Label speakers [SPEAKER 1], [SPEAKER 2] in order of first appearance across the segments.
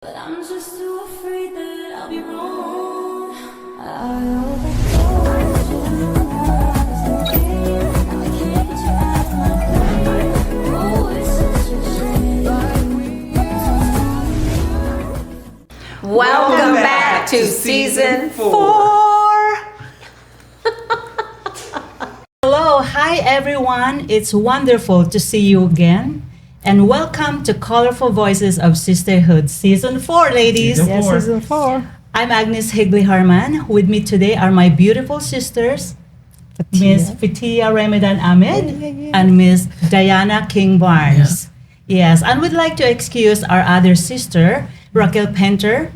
[SPEAKER 1] But I'm just too afraid that I'll be wrong. I overthought you. I was thinking, now I can't get you out of my brain. Oh, it's such a shame.
[SPEAKER 2] Welcome back to season 4.
[SPEAKER 3] Hello, hi everyone. It's wonderful to see you again. And welcome to Colorful Voices of Sisterhood, Season 4, ladies.
[SPEAKER 4] Season four.
[SPEAKER 5] Season 4.
[SPEAKER 3] I'm Agnes Higley-Harman. With me today are my beautiful sisters, Miss Fetihya Ramadan Ahmed and Miss Diana King Barnes. Yes, and we'd like to excuse our other sister, Raquel Penter.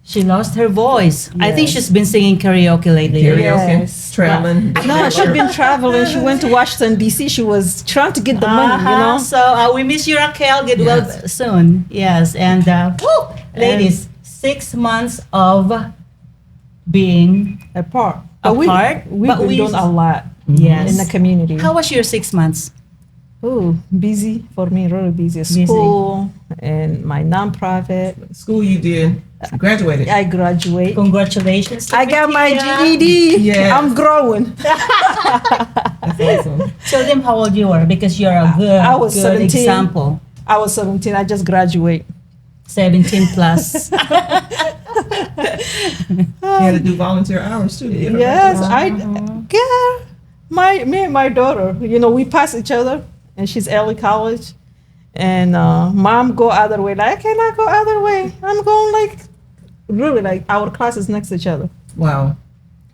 [SPEAKER 3] She lost her voice. I think she's been singing karaoke lately.
[SPEAKER 4] Karaoke,
[SPEAKER 5] Yes.
[SPEAKER 4] traveling.
[SPEAKER 5] No, she's been traveling. She went to Washington, D.C. She was trying to get the money, you know?
[SPEAKER 3] So we miss you, Raquel. Get well soon. Yes, and ladies, 6 months of being
[SPEAKER 5] Apart.
[SPEAKER 3] apart.
[SPEAKER 5] We've been doing a lot
[SPEAKER 3] Yes.
[SPEAKER 5] in the community.
[SPEAKER 3] How was your 6 months?
[SPEAKER 5] Oh, busy for me, really busy. School and my nonprofit.
[SPEAKER 4] School you did. Graduated.
[SPEAKER 5] I graduate.
[SPEAKER 3] Congratulations. to
[SPEAKER 5] I got my
[SPEAKER 3] Fetihya.
[SPEAKER 5] GED.
[SPEAKER 4] Yes.
[SPEAKER 5] I'm growing.
[SPEAKER 4] That's awesome.
[SPEAKER 3] Tell them how old you were because you're a good,
[SPEAKER 5] I was
[SPEAKER 3] good
[SPEAKER 5] 17.
[SPEAKER 3] example.
[SPEAKER 5] I was 17. I just graduate.
[SPEAKER 3] 17 plus.
[SPEAKER 4] You had to do volunteer hours too. to get her
[SPEAKER 5] Yes,
[SPEAKER 4] graduation.
[SPEAKER 5] me and my daughter, you know, we pass each other, and she's early college, and mom go other way. Like, I cannot go other way. I'm going like, really, like our classes next to each other.
[SPEAKER 4] Wow.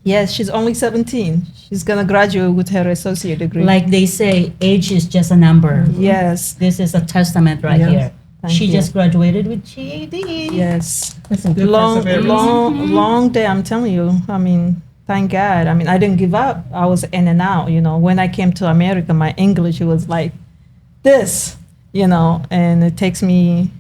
[SPEAKER 5] Yes, she's only 17. She's gonna graduate with her associate degree.
[SPEAKER 3] Like they say, age is just a number.
[SPEAKER 5] Yes,
[SPEAKER 3] This is a testament right
[SPEAKER 4] Yes.
[SPEAKER 3] here.
[SPEAKER 5] Thank
[SPEAKER 3] She
[SPEAKER 5] you.
[SPEAKER 3] just graduated with GED.
[SPEAKER 5] yes.
[SPEAKER 4] That's some good
[SPEAKER 5] Long,
[SPEAKER 4] perseverance.
[SPEAKER 5] long day. I'm telling you. I mean, thank God. I mean, I didn't give up. I was in and out. You know, when I came to America, my English was like this. You know, and it takes me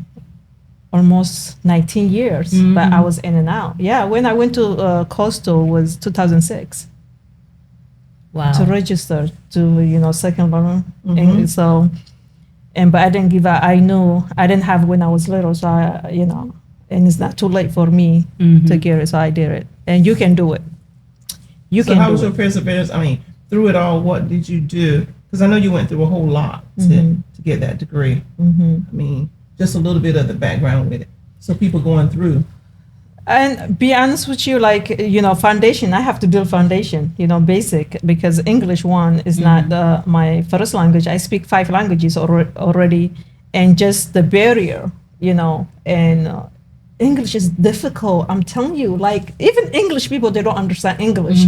[SPEAKER 5] almost 19 years, but I was in and out. Yeah, when I went to Coastal was 2006
[SPEAKER 3] Wow.
[SPEAKER 5] to register to, you know, second learner.
[SPEAKER 4] Mhm.
[SPEAKER 5] English. So, but I didn't give up. I knew I didn't have when I was little, so I, you know, and it's not too late for me to get it, so I did it. And you can do it. You
[SPEAKER 4] So
[SPEAKER 5] can
[SPEAKER 4] how
[SPEAKER 5] do
[SPEAKER 4] was your
[SPEAKER 5] it.
[SPEAKER 4] perseverance? I mean, through it all, what did you do? Because I know you went through a whole lot to get that degree. I mean, just a little bit of the background with it. So people going through.
[SPEAKER 5] And be honest with you, like, you know, foundation, I have to build foundation, you know, basic, because English one is not my first language. I speak 5 languages already, and just the barrier, you know, and English is difficult. I'm telling you, like, even English people, they don't understand English.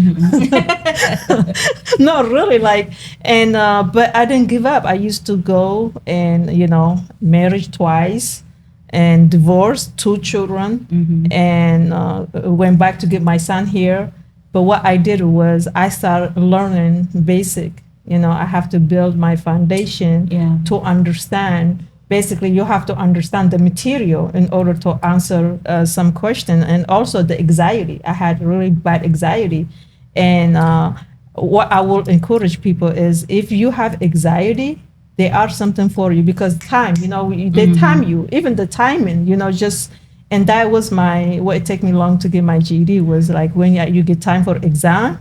[SPEAKER 5] No, really, like, and, but I didn't give up. I used to go and, you know, married twice and divorced 2 children and went back to get my son here. But what I did was I started learning basic. You know, I have to build my foundation to understand. Basically, you have to understand the material in order to answer some question, and also the anxiety. I had really bad anxiety, and what I will encourage people is if you have anxiety, they are something for you, because time, you know, they time you, even the timing, you know, just, and that was what it took me long to get my GED was like when you get time for exam,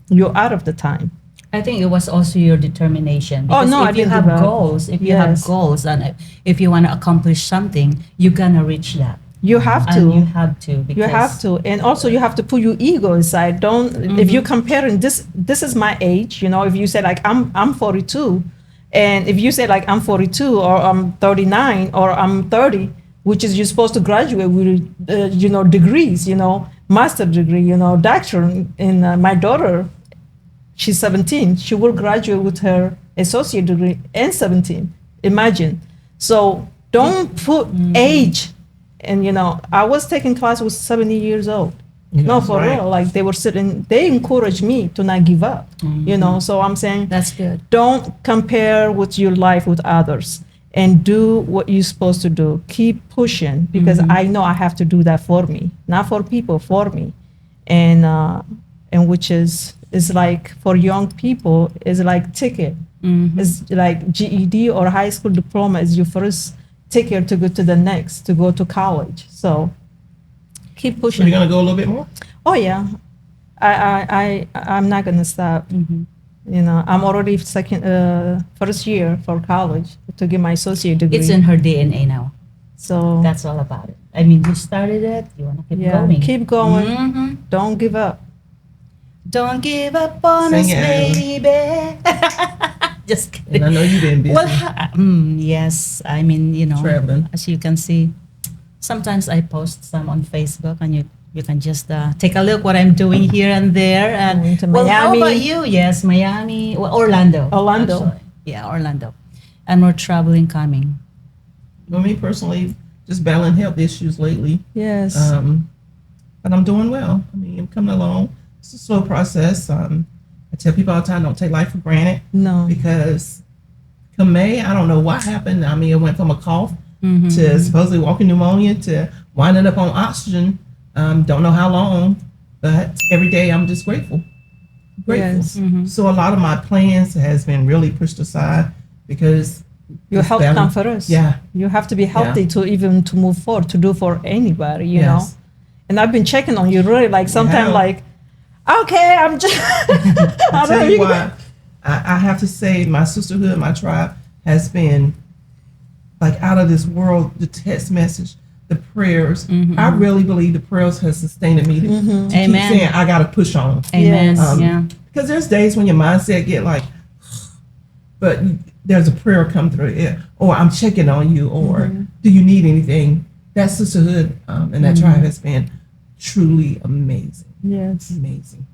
[SPEAKER 5] you're out of the time.
[SPEAKER 3] I think it was also your determination.
[SPEAKER 5] Oh,
[SPEAKER 3] Because
[SPEAKER 5] no, I
[SPEAKER 3] if you
[SPEAKER 5] didn't
[SPEAKER 3] have
[SPEAKER 5] give up.
[SPEAKER 3] goals, if you have
[SPEAKER 5] Yes.
[SPEAKER 3] goals, and if you want to accomplish something, you're gonna reach that.
[SPEAKER 5] You have to.
[SPEAKER 3] And you have to. Because
[SPEAKER 5] You have to, and also you have to put your ego aside. Don't if you're comparing this. This is my age. You know, if you say like I'm 42, and if you say like I'm 42 or I'm 39 or I'm 30, which is you're supposed to graduate with you know, degrees. You know, master degree. You know, doctorate. And my daughter, she's 17. She will graduate with her associate degree in 17. Imagine. So don't put age. And, you know, I was taking class with 70 years old. No,
[SPEAKER 4] That's
[SPEAKER 5] for
[SPEAKER 4] right.
[SPEAKER 5] real. Like, they were sitting, they encouraged me to not give up, you know. So I'm saying,
[SPEAKER 3] that's good.
[SPEAKER 5] don't compare with your life with others, and do what you're supposed to do. Keep pushing, because I know I have to do that for me, not for people, for me. And which is like for young people, is like ticket. It's like GED or high school diploma is your first take her to go to the next, to go to college. So keep
[SPEAKER 4] So
[SPEAKER 5] pushing.
[SPEAKER 4] you're gonna go a little bit more?
[SPEAKER 5] Oh yeah, I'm not gonna stop. You know, I'm already first year for college to get my associate degree.
[SPEAKER 3] It's in her DNA now.
[SPEAKER 5] So
[SPEAKER 3] That's all about it. I mean, you started it. You want to keep
[SPEAKER 5] yeah,
[SPEAKER 3] going.
[SPEAKER 5] keep going.
[SPEAKER 3] Mhm.
[SPEAKER 5] Don't give up.
[SPEAKER 3] Don't give up on
[SPEAKER 4] Sing
[SPEAKER 3] us,
[SPEAKER 4] it,
[SPEAKER 3] baby. Just
[SPEAKER 4] And
[SPEAKER 3] kidding.
[SPEAKER 4] I know you've been busy
[SPEAKER 3] Well, yes. I mean,
[SPEAKER 4] traveling.
[SPEAKER 3] as you can see, sometimes I post some on Facebook, and you can just take a look what I'm doing here and there. And
[SPEAKER 5] Going to
[SPEAKER 3] well, how
[SPEAKER 5] Miami.
[SPEAKER 3] about you? Yes, Miami, well, Orlando.
[SPEAKER 5] Orlando.
[SPEAKER 3] actually. Yeah, Orlando, and we're traveling coming.
[SPEAKER 4] For me personally, just battling health issues lately.
[SPEAKER 5] Yes.
[SPEAKER 4] But I'm doing well. I mean, I'm coming along. It's a slow process. I tell people all the time, don't take life for granted,
[SPEAKER 5] no.
[SPEAKER 4] because come May, I don't know what happened. I mean, it went from a cough
[SPEAKER 3] Mm-hmm.
[SPEAKER 4] to supposedly walking pneumonia to winding up on oxygen. Don't know how long, but every day I'm just grateful. Grateful.
[SPEAKER 5] Yes.
[SPEAKER 3] Mm-hmm.
[SPEAKER 4] So a lot of my plans has been really pushed aside because
[SPEAKER 5] Your
[SPEAKER 4] it's
[SPEAKER 5] health
[SPEAKER 4] battle-
[SPEAKER 5] comes first.
[SPEAKER 4] Yeah.
[SPEAKER 5] You have to be healthy to move forward, to do for anybody, you
[SPEAKER 4] Yes.
[SPEAKER 5] know. And I've been checking on you really, like sometimes
[SPEAKER 4] have.
[SPEAKER 5] like, okay, I'm just
[SPEAKER 4] I tell you what, I have to say my sisterhood, my tribe has been like out of this world. The text message, the prayers. I really believe the prayers has sustained me to keep
[SPEAKER 3] Amen.
[SPEAKER 4] saying I got to push on.
[SPEAKER 3] Amen.
[SPEAKER 5] Yes.
[SPEAKER 3] Yeah.
[SPEAKER 4] Because there's days when your mindset get like, but there's a prayer come through it, or I'm checking on you, or do you need anything? That sisterhood and that tribe has been truly amazing.
[SPEAKER 5] Yes.
[SPEAKER 4] Amazing.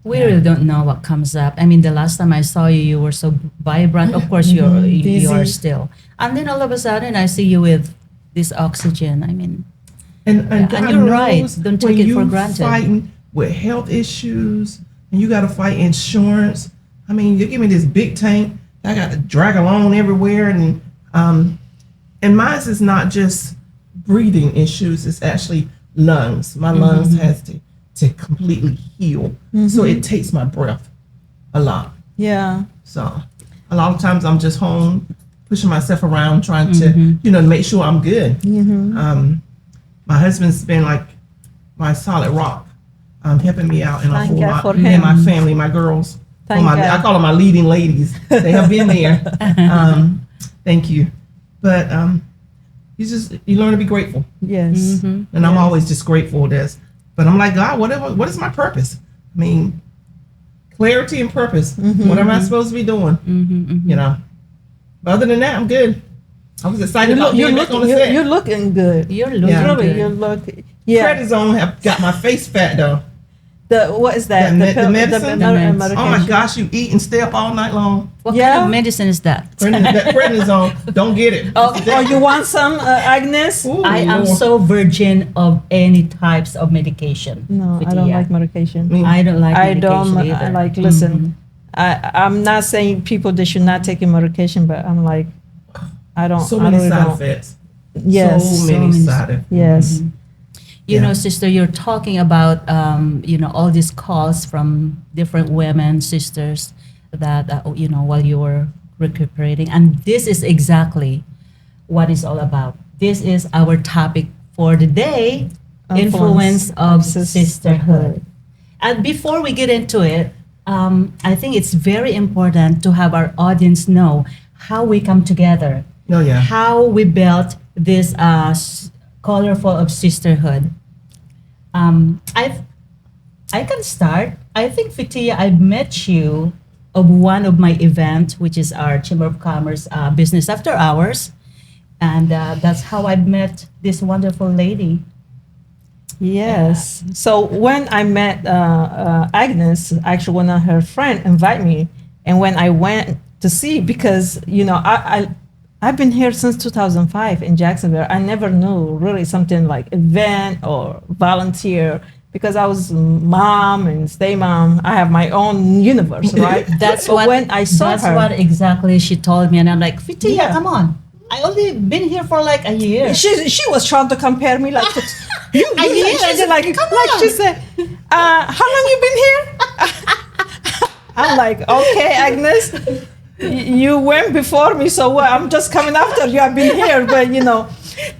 [SPEAKER 3] We really don't know what comes up. I mean, the last time I saw you, you were so vibrant. Of course, you
[SPEAKER 5] Busy.
[SPEAKER 3] are still. And then all of a sudden, I see you with this oxygen. I mean,
[SPEAKER 4] And
[SPEAKER 3] and
[SPEAKER 4] God
[SPEAKER 3] you're right.
[SPEAKER 4] knows
[SPEAKER 3] Don't
[SPEAKER 4] when
[SPEAKER 3] take it for
[SPEAKER 4] you
[SPEAKER 3] granted.
[SPEAKER 4] fighting with health issues and you got to fight insurance. I mean, you give me this big tank I got to drag along everywhere, and mine is not just breathing issues. It's actually lungs. My lungs has to completely heal, so it takes my breath a lot.
[SPEAKER 5] Yeah.
[SPEAKER 4] So a lot of times I'm just home pushing myself around trying to make sure I'm good. My husband's been like my solid rock, helping me out in a
[SPEAKER 5] Thank
[SPEAKER 4] whole
[SPEAKER 5] God
[SPEAKER 4] lot,
[SPEAKER 5] for
[SPEAKER 4] and
[SPEAKER 5] him.
[SPEAKER 4] my family, my girls.
[SPEAKER 5] Thank
[SPEAKER 4] I
[SPEAKER 5] God.
[SPEAKER 4] call them my leading ladies. They have been there. Thank you. But you learn to be grateful,
[SPEAKER 5] Yes.
[SPEAKER 4] and I'm always just grateful. But I'm like, God, what is my purpose? I mean, clarity and purpose. What am I supposed to be doing? You know. But other than that, I'm good. I was excited about being back on the set.
[SPEAKER 5] You're looking good.
[SPEAKER 3] you're looking
[SPEAKER 4] Yeah.
[SPEAKER 5] Really,
[SPEAKER 3] good.
[SPEAKER 5] you look. Yeah.
[SPEAKER 4] Prednisone have got my face fat though.
[SPEAKER 5] What is that?
[SPEAKER 4] The medicine?
[SPEAKER 3] The meds.
[SPEAKER 5] medication.
[SPEAKER 4] Oh my gosh, you eat and stay up all night long.
[SPEAKER 3] What
[SPEAKER 5] Yeah.
[SPEAKER 3] kind of medicine is that?
[SPEAKER 4] That prednisone, don't get it.
[SPEAKER 5] Oh, you want some, Agnes?
[SPEAKER 4] Ooh,
[SPEAKER 3] I am
[SPEAKER 4] Lord.
[SPEAKER 3] so virgin of any types of medication.
[SPEAKER 5] No, I don't
[SPEAKER 3] Fetihya.
[SPEAKER 5] like medication.
[SPEAKER 4] Me.
[SPEAKER 3] I don't like
[SPEAKER 5] I
[SPEAKER 3] medication
[SPEAKER 5] don't
[SPEAKER 3] either.
[SPEAKER 5] like. Listen, I'm not saying people they should not take medication, but I'm like, I don't.
[SPEAKER 4] So
[SPEAKER 5] I
[SPEAKER 4] many
[SPEAKER 5] really
[SPEAKER 4] side
[SPEAKER 5] don't.
[SPEAKER 4] effects.
[SPEAKER 5] Yes.
[SPEAKER 4] So many side effects.
[SPEAKER 5] Yes.
[SPEAKER 3] You know,
[SPEAKER 4] Yeah.
[SPEAKER 3] sister, you're talking about, all these calls from different women, sisters, that, while you were recuperating. And this is exactly what it's all about. This is our topic for the day, influence of sisterhood. And before we get into it, I think it's very important to have our audience know how we come together,
[SPEAKER 4] Oh yeah.
[SPEAKER 3] how we built this colorful of sisterhood. I can start. I think, Fetihya, I've met you of one of my event, which is our Chamber of Commerce Business After Hours, and that's how I met this wonderful lady.
[SPEAKER 5] Yes. So when I met Agnes, actually one of her friend invited me, and when I went to see, because I've been here since 2005 in Jacksonville. I never knew really something like event or volunteer, because I was mom and stay mom. I have my own universe, right?
[SPEAKER 3] That's
[SPEAKER 5] But
[SPEAKER 3] what
[SPEAKER 5] when I saw
[SPEAKER 3] that's
[SPEAKER 5] her,
[SPEAKER 3] what exactly she told me, and I'm like, Fetihya,
[SPEAKER 5] Yeah.
[SPEAKER 3] come on! I only been here for like a year.
[SPEAKER 5] she was trying to compare me like you
[SPEAKER 3] She's
[SPEAKER 5] like she said, how long you been here? I'm like, okay, Agnes. You went before me, so what? I'm just coming after you. I've been here, but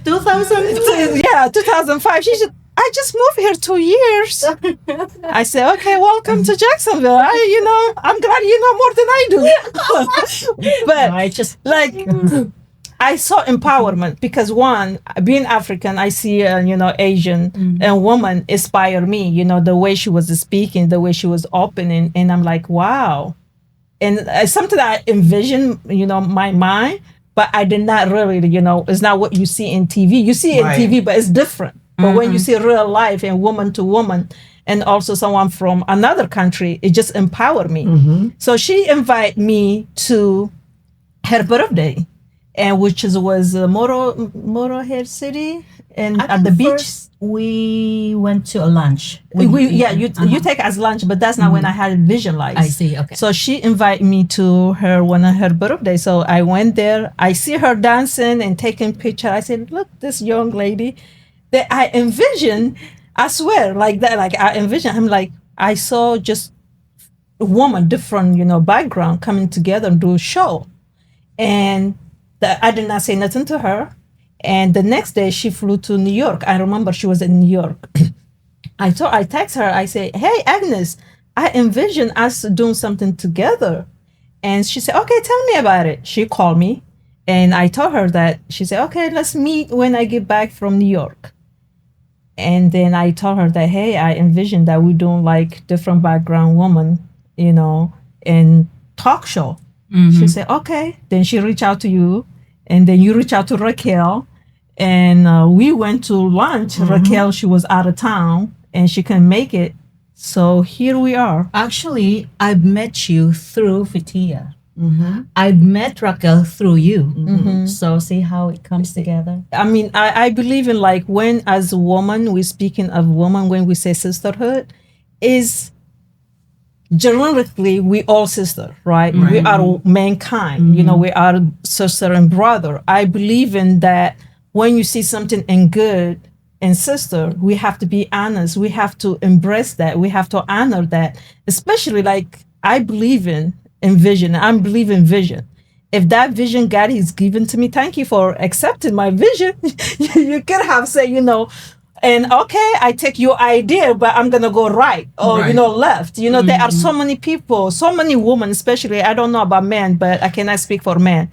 [SPEAKER 3] 2000.
[SPEAKER 5] yeah, 2005. She said, I just moved here 2 years. I said, okay, welcome to Jacksonville. I'm glad you know more than I do. But
[SPEAKER 3] I just
[SPEAKER 5] I saw empowerment because one, being African, I see Asian and woman inspire me. The way she was speaking, the way she was opening, and I'm like, wow. And it's something I envision, my mind, but I did not really, it's not what you see in TV. You see it
[SPEAKER 4] Right.
[SPEAKER 5] in TV, but it's different. But when you see real life and woman to woman, and also someone from another country, it just empowered me. So she invited me to her birthday, and which was Moro Hair City, and at the beach.
[SPEAKER 3] First we went to a lunch.
[SPEAKER 5] You take as lunch, but that's not when I had vision lights.
[SPEAKER 3] I see. Okay.
[SPEAKER 5] So she invited me to one of her birthday. So I went there. I see her dancing and taking picture. I said, "Look, this young lady that I envision. I swear, like that. Like I envision. I'm like I saw just a woman, different background coming together and do a show, and I did not say nothing to her. And the next day she flew to New York. I remember she was in New York. I text her. I say, "Hey, Agnes, I envision us doing something together." And she said, "Okay, tell me about it." She called me, and I told her that. She said, "Okay, let's meet when I get back from New York." And then I told her that, "Hey, I envision that we doing like different background woman, and talk show." She said, "Okay." Then she reached out to you, and then you reach out to Raquel, and we went to lunch. Raquel, she was out of town and she couldn't make it, so here we are.
[SPEAKER 3] Actually, I've met you through Fetihya. I've met Raquel through you. So see how it comes together.
[SPEAKER 5] I mean, I believe in like when as a woman, we're speaking of woman, when we say sisterhood, is generically we all sister, right? We are mankind, we are sister and brother. I believe in that. When you see something in good in sister, we have to be honest. We have to embrace that. We have to honor that. Especially like I believe in vision. I believe in vision. If that vision God has given to me, thank you for accepting my vision. You could have said, and okay, I take your idea, but I'm gonna go right or left. There are so many people, so many women, especially. I don't know about men, but I cannot speak for men.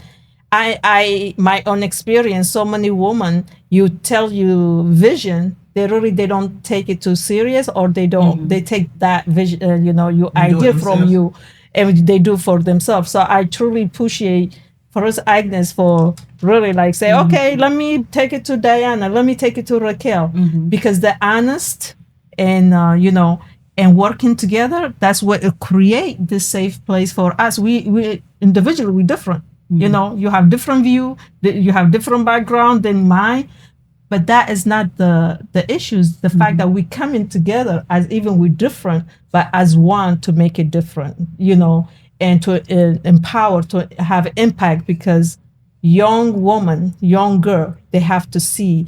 [SPEAKER 5] I my own experience. So many women, you tell you vision, they don't take it too serious, or they don't. They take that vision, your idea from you, and they do for themselves. So I truly appreciate. For us, Agnes, for really like say, okay, let me take it to Diana, let me take it to Raquel, because they're honest and and working together. That's what it create this safe place for us. We individually we different. You have different view, you have different background than mine, but that is not the issues. The fact that we coming together as even we're different, but as one to make it different. And to empower, to have impact, because young woman, young girl, they have to see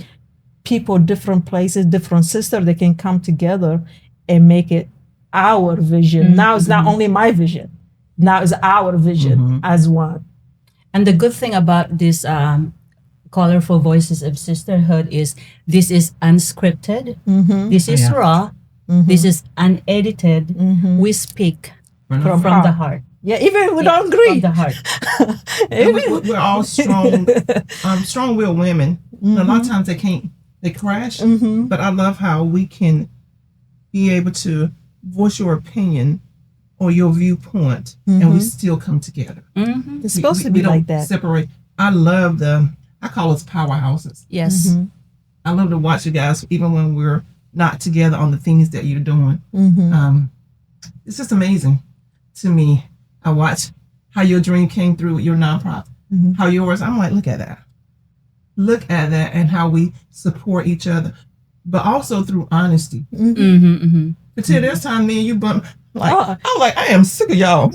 [SPEAKER 5] people, different places, different sisters, they can come together and make it our vision. Now it's not only my vision, now it's our vision as one.
[SPEAKER 3] And the good thing about this colorful voices of sisterhood is this is unscripted, this is raw, this is unedited. We speak from the heart.
[SPEAKER 5] Yeah, even if we don't agree.
[SPEAKER 3] From the heart.
[SPEAKER 4] We're all strong, strong-willed women. A lot of times they crash. But I love how we can be able to voice your opinion or your viewpoint, and we still come together.
[SPEAKER 5] It's supposed to be
[SPEAKER 4] we don't
[SPEAKER 5] like that.
[SPEAKER 4] Separate. I love I call us powerhouses.
[SPEAKER 3] Yes.
[SPEAKER 4] I love to watch you guys, even when we're not together on the things that you're doing. It's just amazing to me. I watch how your dream came through with your nonprofit, how yours, I'm like, look at that. Look at that, and how we support each other, but also through honesty. But till there's time me and you bump, I'm like, I am sick of y'all.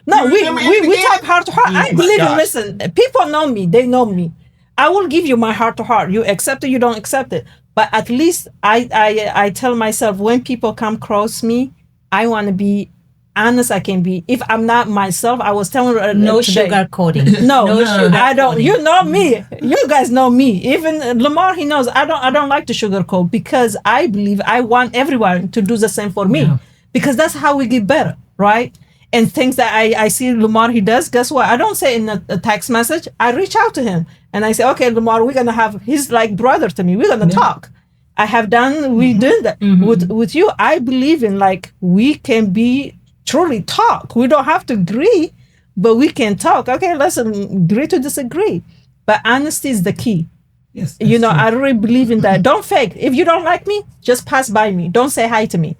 [SPEAKER 5] No, we
[SPEAKER 4] again?
[SPEAKER 5] talk heart to heart.
[SPEAKER 4] Oh
[SPEAKER 5] I
[SPEAKER 4] my
[SPEAKER 5] believe in,
[SPEAKER 4] gosh.
[SPEAKER 5] listen, people know me, they know me. I will give you my heart to heart. You accept it, you don't accept it. But at least I tell myself, when people come across me, I want to be honest I can be. If I'm not myself, I was telling her
[SPEAKER 3] No
[SPEAKER 5] today,
[SPEAKER 3] sugar coating.
[SPEAKER 5] No,
[SPEAKER 3] sugar
[SPEAKER 5] I don't.
[SPEAKER 3] coating.
[SPEAKER 5] You know me. You guys know me. Even Lamar, he knows I don't like to sugarcoat because I believe I want everyone to do the same for me because that's how we get better, right? And things that I see Lamar he does. Guess what? I don't say in a text message. I reach out to him and I say, okay, Lamar, we're gonna have. He's like brother to me. We're gonna talk. I have done. We did that with you. I believe in like we can be truly talk. We don't have to agree, but we can talk. Okay, let's agree to disagree. But honesty is the key.
[SPEAKER 4] Yes.
[SPEAKER 5] You know,
[SPEAKER 4] true.
[SPEAKER 5] I really believe in that. Don't fake. If you don't like me, just pass by me. Don't say hi to me.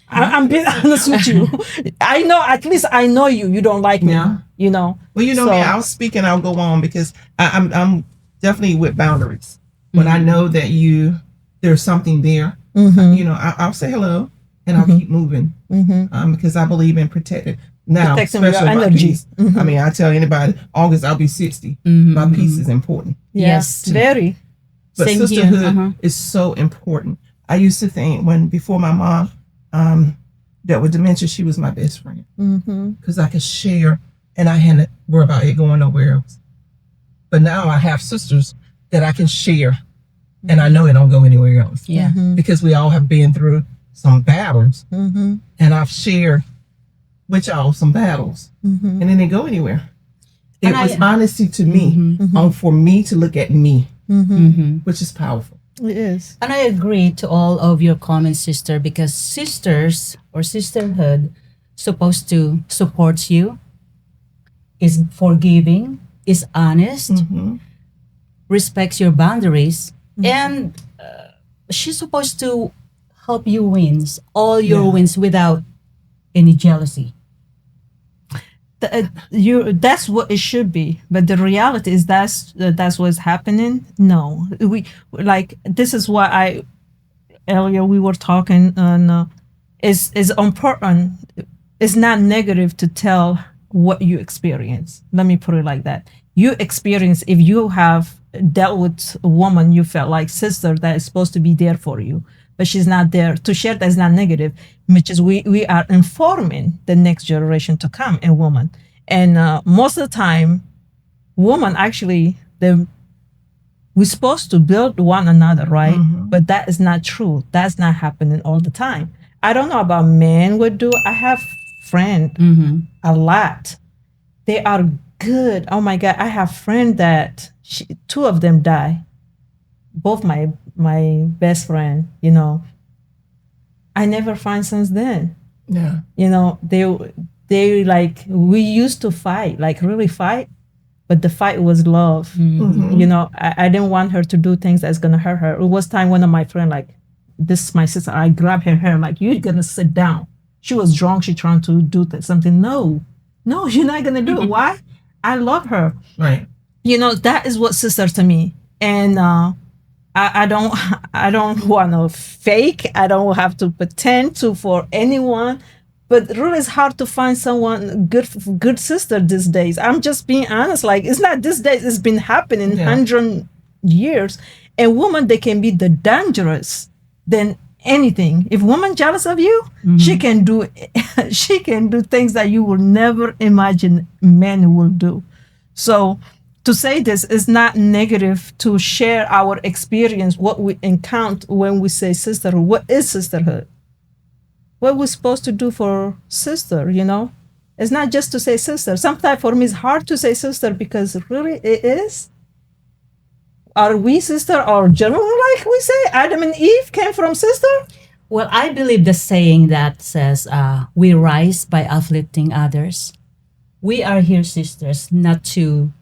[SPEAKER 5] I'm being honest with you. I know, at least I know you. You don't like me.
[SPEAKER 4] Yeah.
[SPEAKER 5] You know.
[SPEAKER 4] Well, you know
[SPEAKER 5] So-
[SPEAKER 4] me. I'll speak and I'll go on because I'm definitely with boundaries. When I know that there's something there, you know, I'll say hello and I'll keep moving because I believe in protecting. Now,
[SPEAKER 5] Protecting your
[SPEAKER 4] especially my
[SPEAKER 5] energy.
[SPEAKER 4] peace. I mean, I tell anybody, August I'll be 60. My peace is important.
[SPEAKER 3] Yes.
[SPEAKER 5] Very.
[SPEAKER 4] But
[SPEAKER 3] Same here.
[SPEAKER 4] sisterhood is so important. I used to think before my mom dealt with dementia, she was my best friend because I could share and I hadn't worry about it going nowhere else. But now I have sisters that I can share and I know it don't go anywhere else.
[SPEAKER 3] Yeah.
[SPEAKER 4] Because we all have been through some battles and I've shared with y'all some battles and it didn't go anywhere. It
[SPEAKER 3] And
[SPEAKER 4] was honesty to me for me to look at me, which is powerful.
[SPEAKER 5] It is.
[SPEAKER 3] And I agree to all of your comments, sister, because sisters or sisterhood supposed to support you, is forgiving, is honest, respects your boundaries, and she's supposed to help you wins all your wins without any jealousy.
[SPEAKER 5] That's what it should be, but the reality is that's what's happening. No, we like this is why earlier we were talking on is important. It's not negative to tell what you experience. Let me put it like that. You experience, if you have dealt with a woman you felt like sister that is supposed to be there for you, but she's not there to share, that's not negative, which is we are informing the next generation to come, a woman. And most of the time, women actually, we're supposed to build one another, right? But that is not true. That's not happening all the time. I don't know about men would do. I have friends, a lot. They are good. Oh my God, I have friends that two of them die. Both my best friend, you know, I never find since then.
[SPEAKER 4] Yeah.
[SPEAKER 5] You know, they like, we used to fight, like really fight, but the fight was love. You know, I didn't want her to do things that's gonna hurt her. It was time one of my friend, like, this is my sister, I grabbed her hair, like, you're gonna sit down. She was drunk, she trying to do something. No, you're not gonna do it. Why? I love her.
[SPEAKER 4] Right.
[SPEAKER 5] You know, that is what sister to me. And I don't want to fake. I don't have to pretend to for anyone. But really, it's hard to find someone good sister these days. I'm just being honest. Like, it's not these days. It's been happening 100 years. And women, they can be the dangerous than anything. If woman jealous of you, she can do things that you will never imagine men will do. So to say this is not negative to share our experience, what we encounter when we say sisterhood. What is sisterhood? What we're supposed to do for sister, you know? It's not just to say sister. Sometimes for me it's hard to say sister because really it is. Are we sister or general, like we say? Adam and Eve came from sister?
[SPEAKER 3] Well, I believe the saying that says, we rise by uplifting others. We are here, sisters, not to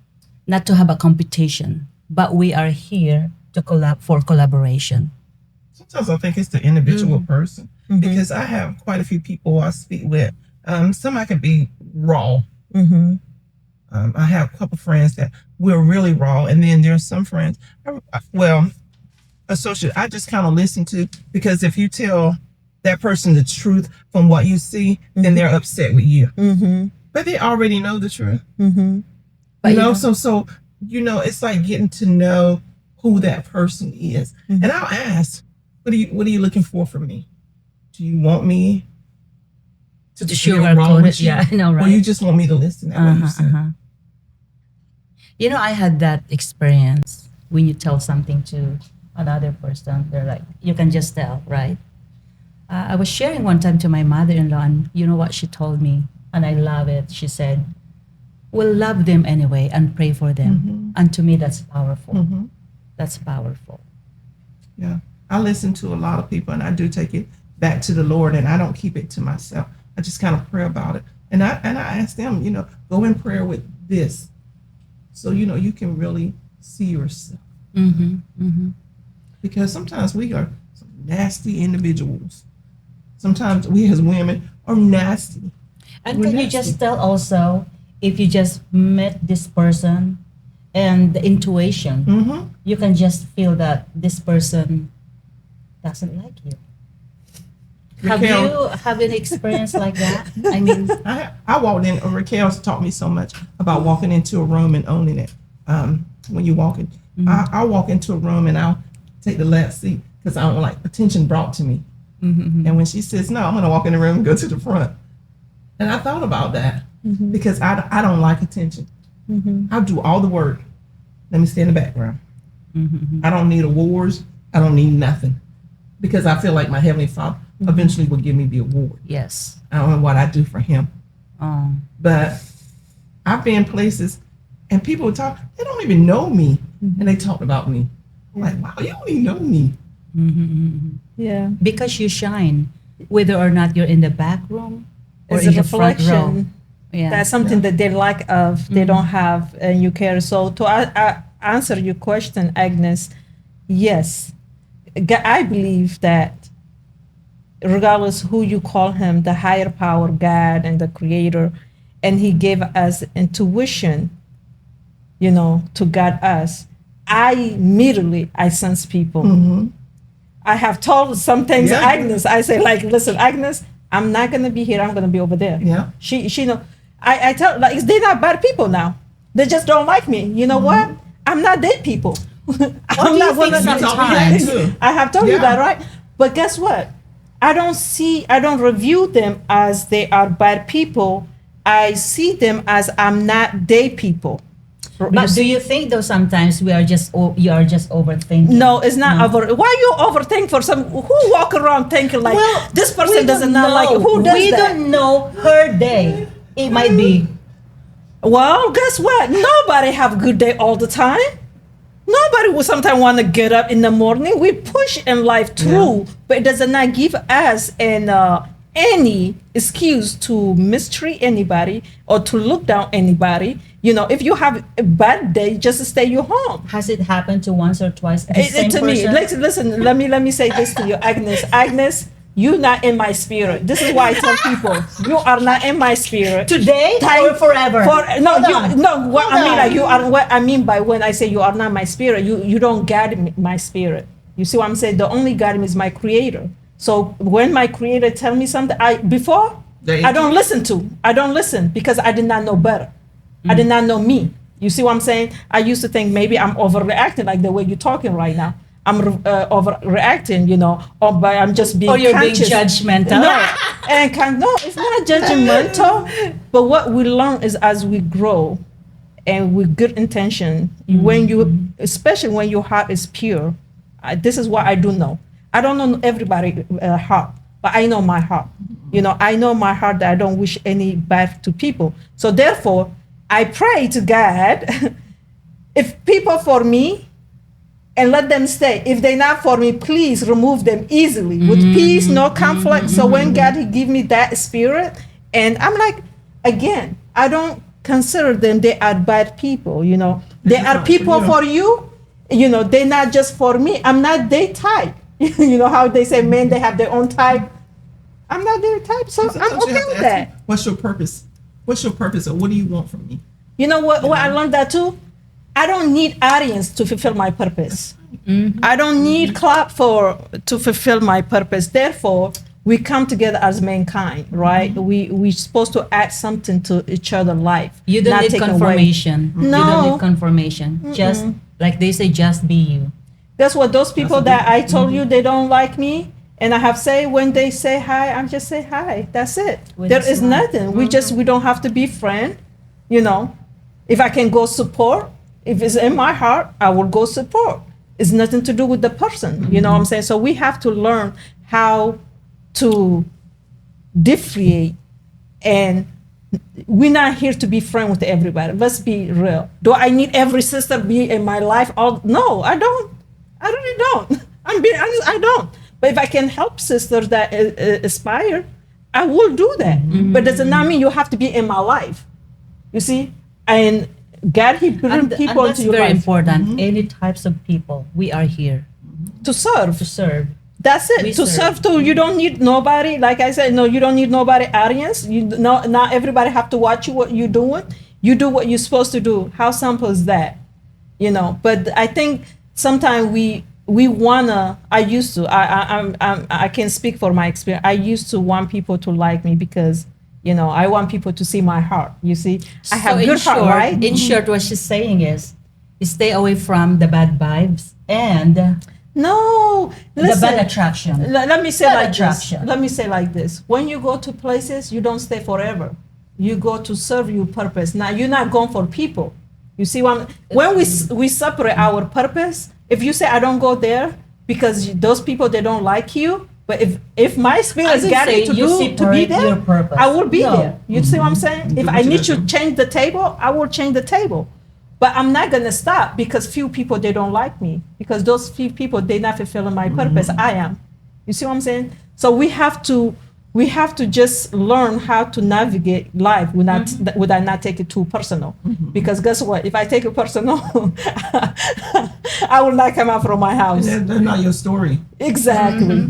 [SPEAKER 3] have a competition, but we are here to for collaboration.
[SPEAKER 4] Sometimes I think it's the individual person because I have quite a few people I speak with. Some I can be raw. I have a couple friends that we're really raw, and then there's some friends, associate, I just kind of listen to, because if you tell that person the truth from what you see, then they're upset with you. But they already know the truth.
[SPEAKER 3] But
[SPEAKER 4] you know, so you know, it's like getting to know who that person is. And I'll ask, what are you looking for from me? Do you want me to
[SPEAKER 3] The
[SPEAKER 4] feel
[SPEAKER 3] sugar
[SPEAKER 4] wrong
[SPEAKER 3] coated,
[SPEAKER 4] with you?
[SPEAKER 3] yeah, I know,
[SPEAKER 4] Or
[SPEAKER 3] right?
[SPEAKER 4] you just want me to listen? That's what you said.
[SPEAKER 3] You know, I had that experience when you tell something to another person. They're like, you can just tell, right? I was sharing one time to my mother-in-law, and you know what she told me, and I love it. She said, "We'll love them anyway and pray for them." And to me, that's powerful. That's powerful.
[SPEAKER 4] Yeah. I listen to a lot of people, and I do take it back to the Lord, and I don't keep it to myself. I just kind of pray about it. And I ask them, go in prayer with this. So, you can really see yourself. Because sometimes we are some nasty individuals. Sometimes we as women are nasty.
[SPEAKER 3] And
[SPEAKER 4] We're
[SPEAKER 3] can you
[SPEAKER 4] nasty.
[SPEAKER 3] just tell also, if you just met this person and the intuition, you can just feel that this person doesn't like you. Have
[SPEAKER 4] Raquel.
[SPEAKER 3] you have any experience like that? I mean,
[SPEAKER 4] I walked in, Raquel's taught me so much about walking into a room and owning it. When you walk in, I'll walk into a room and I'll take the last seat because I don't like attention brought to me. And when she says, no, I'm going to walk in the room and go to the front. And I thought about that because I don't like attention. I'll do all the work. Let me stay in the background. I don't need awards. I don't need nothing because I feel like my Heavenly Father eventually will give me the award.
[SPEAKER 3] yes.
[SPEAKER 4] I don't know what I do for him. But I've been places and people would talk, they don't even know me. And they talked about me. I'm like, wow, you don't even know me.
[SPEAKER 5] Yeah.
[SPEAKER 3] Because you shine, whether or not you're in the back room or
[SPEAKER 5] It's
[SPEAKER 3] in
[SPEAKER 5] a
[SPEAKER 3] the front row.
[SPEAKER 5] reflection.
[SPEAKER 3] Yeah.
[SPEAKER 5] That's something that they lack of, they don't have, and you carry. So to answer your question, Agnes, yes, I believe that regardless who you call him, the higher power, God and the creator, and he gave us intuition, to guide us. I sense people. I have told some things,
[SPEAKER 4] Yeah.
[SPEAKER 5] Agnes, I say like, listen, Agnes, I'm not going to be here. I'm going to be over there.
[SPEAKER 4] Yeah.
[SPEAKER 5] She know, I tell, like, they're not bad people now. They just don't like me. You know what? I'm not their people. I'm
[SPEAKER 3] do you
[SPEAKER 5] not
[SPEAKER 3] think
[SPEAKER 5] one of them.
[SPEAKER 3] sometimes-
[SPEAKER 4] too.
[SPEAKER 5] I have told you
[SPEAKER 4] Yeah.
[SPEAKER 5] that, right? But guess what? I don't review them as they are bad people. I see them as I'm not their people.
[SPEAKER 3] But do you think though sometimes you are just overthinking?
[SPEAKER 5] No, it's not
[SPEAKER 3] No.
[SPEAKER 5] over. Why you overthink for some? Who walk around thinking like
[SPEAKER 3] Well,
[SPEAKER 5] this
[SPEAKER 3] we
[SPEAKER 5] person doesn't
[SPEAKER 3] don't
[SPEAKER 5] not like you?
[SPEAKER 3] know.
[SPEAKER 5] Who does
[SPEAKER 3] We
[SPEAKER 5] that?
[SPEAKER 3] don't know her day. It might be.
[SPEAKER 5] Well, guess what? Nobody have good day all the time. Nobody will sometimes want to get up in the morning. We push in life through, but it does not give us any excuse to mistreat anybody or to look down anybody. If you have a bad day, just stay your home.
[SPEAKER 3] Has it happened to once or twice? The same
[SPEAKER 5] To me,
[SPEAKER 3] person?
[SPEAKER 5] listen. Let me say this to you, Agnes. Agnes, you're not in my spirit. This is why I tell people you are not in my spirit.
[SPEAKER 3] Today
[SPEAKER 5] Time
[SPEAKER 3] or forever?
[SPEAKER 5] What
[SPEAKER 3] Hold on.
[SPEAKER 5] what I
[SPEAKER 3] Hold
[SPEAKER 5] mean,
[SPEAKER 3] on.
[SPEAKER 5] like you are. What I mean by when I say you are not my spirit, you don't guide my spirit. You see what I'm saying? The only guide me is my creator. So when my creator tell me something, I don't listen. I don't listen because I did not know better. I did not know me. You see what I'm saying? I used to think maybe I'm overreacting, like the way you're talking right now. I'm overreacting, but I'm just being
[SPEAKER 3] Or you're being
[SPEAKER 5] conscious.
[SPEAKER 3] judgmental?
[SPEAKER 5] No, it's not judgmental. But what we learn is as we grow and with good intention, especially when your heart is pure, this is what I do know. I don't know everybody's heart, but I know my heart. I know my heart that I don't wish any bad to people. So therefore, I pray to God, if people for me, and let them stay. If they're not for me, please remove them easily with peace, no conflict. So when God he give me that spirit, and I'm like, again, I don't consider them they are bad people. They are people for you. They're not just for me. I'm not their type. How they say men they have their own type. I'm not their type, so I'm
[SPEAKER 4] Sometimes you
[SPEAKER 5] okay
[SPEAKER 4] have to
[SPEAKER 5] with
[SPEAKER 4] ask
[SPEAKER 5] that.
[SPEAKER 4] me, what's your purpose? What's your purpose, or what do you want from me?
[SPEAKER 5] You know what? What I learned that too. I don't need audience to fulfill my purpose. I don't need clap to fulfill my purpose. Therefore, we come together as mankind, right? We're supposed to add something to each other's life.
[SPEAKER 3] You don't
[SPEAKER 5] not
[SPEAKER 3] need
[SPEAKER 5] take away.
[SPEAKER 3] confirmation. You
[SPEAKER 5] No.
[SPEAKER 3] don't need confirmation. Just like they say, just be you.
[SPEAKER 5] That's what those people
[SPEAKER 4] That's
[SPEAKER 5] that I told you they don't like me. And I have say when they say hi, I'm just say hi. That's it.
[SPEAKER 3] With
[SPEAKER 5] There
[SPEAKER 3] a
[SPEAKER 5] is
[SPEAKER 3] smile.
[SPEAKER 5] nothing. We don't have to be friend. You know, if I can go support, if it's in my heart, I will go support. It's nothing to do with the person. You know what I'm saying? So we have to learn how to differentiate, and we're not here to be friend with everybody. Let's be real. Do I need every sister be in my life? No, I don't. I really don't. I'm being honest, I don't. But if I can help sisters that aspire, I will do that. But does not mean you have to be in my life. You see? And God, He bring people
[SPEAKER 3] and that's
[SPEAKER 5] into your
[SPEAKER 3] very
[SPEAKER 5] life
[SPEAKER 3] important. Any types of people, we are here
[SPEAKER 5] to serve.
[SPEAKER 3] to serve.
[SPEAKER 5] That's it.
[SPEAKER 3] We
[SPEAKER 5] To
[SPEAKER 3] serve.
[SPEAKER 5] serve too. You don't need nobody. Like I said, no, you don't need nobody audience. You no, not everybody have to watch you what you're doing. You do what you're supposed to do. How simple is that? You know. But I think sometimes we wanna. I used to. I can speak for my experience. I used to want people to like me because I want people to see my heart. You see, I have
[SPEAKER 3] So
[SPEAKER 5] good heart, right?
[SPEAKER 3] In short, what she's saying is stay away from the bad vibes and
[SPEAKER 5] No,
[SPEAKER 3] the
[SPEAKER 5] listen.
[SPEAKER 3] bad attraction.
[SPEAKER 5] Let me say
[SPEAKER 3] Bad
[SPEAKER 5] like this.
[SPEAKER 3] attraction.
[SPEAKER 5] Let me say like this. When you go to places, you don't stay forever. You go to serve your purpose. Now you're not going for people. You see what when we separate our purpose. If you say I don't go there because those people they don't like you, but if my spirit
[SPEAKER 3] I
[SPEAKER 5] is
[SPEAKER 3] didn't
[SPEAKER 5] guided
[SPEAKER 3] say
[SPEAKER 5] to
[SPEAKER 3] you
[SPEAKER 5] be
[SPEAKER 3] separate
[SPEAKER 5] there,
[SPEAKER 3] your purpose.
[SPEAKER 5] I will be
[SPEAKER 3] No.
[SPEAKER 5] there. You see what I'm saying? If I need to change the table, I will change the table. But I'm not gonna stop because few people they don't like me because those few people they not fulfilling my purpose. I am. You see what I'm saying? So we have to just learn how to navigate life without not take it too personal. Because guess what? If I take it personal, I will not come out from my house.
[SPEAKER 4] That's not your story.
[SPEAKER 5] Exactly.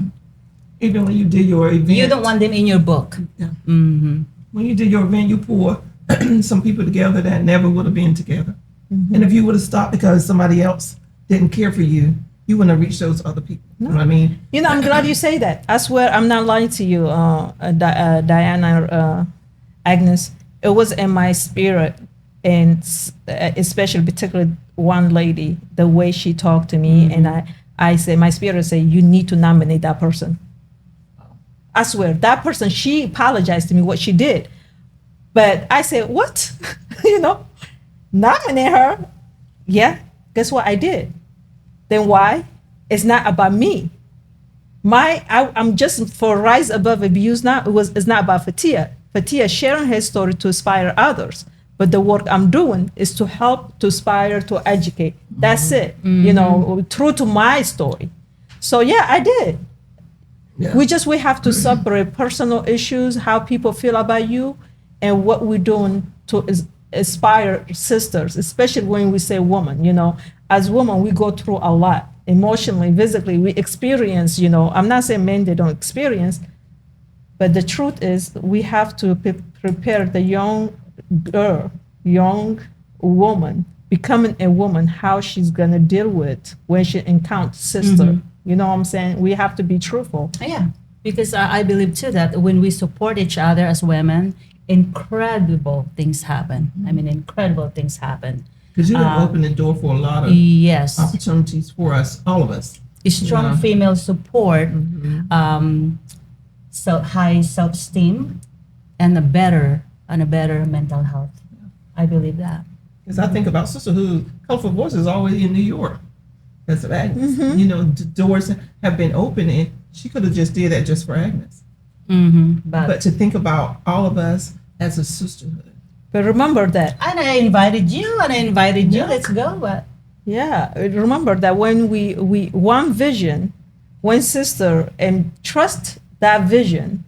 [SPEAKER 4] Even when you did your event,
[SPEAKER 3] You don't want them in your book.
[SPEAKER 4] Yeah.
[SPEAKER 3] Mm-hmm.
[SPEAKER 4] When you did your event, you pulled some people together that never would have been together. And if you would have stopped because somebody else didn't care for you, you wouldn't have reached those other people. You know what I mean?
[SPEAKER 5] I'm glad you say that. I swear, I'm not lying to you, Diana, Agnes. It was in my spirit, and especially, particularly one lady, the way she talked to me, and I said, my spirit said, you need to nominate that person. I swear, that person, she apologized to me what she did, but I said, what? Nominate her? Yeah. Guess what I did? Then why? It's not about me. I'm just for rise above abuse now. It's not about Fetihya. Fetihya sharing her story to inspire others. But the work I'm doing is to help, to inspire, to educate. That's it. True to my story. So yeah, I did.
[SPEAKER 4] Yeah.
[SPEAKER 5] We have to separate personal issues, how people feel about you, and what we're doing to inspire sisters, especially when we say woman. As women, we go through a lot emotionally, physically. We experience, I'm not saying men, they don't experience, but the truth is we have to prepare the young girl, young woman, becoming a woman, how she's going to deal with when she encounters sister. You know what I'm saying? We have to be truthful.
[SPEAKER 3] Yeah, because I believe too that when we support each other as women, incredible things happen. I mean, incredible things happen.
[SPEAKER 4] Because you have opened the door for a lot of
[SPEAKER 3] Yes,
[SPEAKER 4] opportunities for us, all of us.
[SPEAKER 3] strong
[SPEAKER 4] Yeah.
[SPEAKER 3] female support, so high self-esteem, and a better mental health. I believe that.
[SPEAKER 4] Because I think about Sisterhood, Colorful Voices is always in New York. That's of Agnes. The doors have been open, and she could have just did that just for Agnes. But to think about all of us as a sisterhood.
[SPEAKER 5] But remember that.
[SPEAKER 3] And I invited you,
[SPEAKER 4] Yeah.
[SPEAKER 3] Let's go. But
[SPEAKER 5] Yeah, remember that when we one vision, one sister, and trust that vision,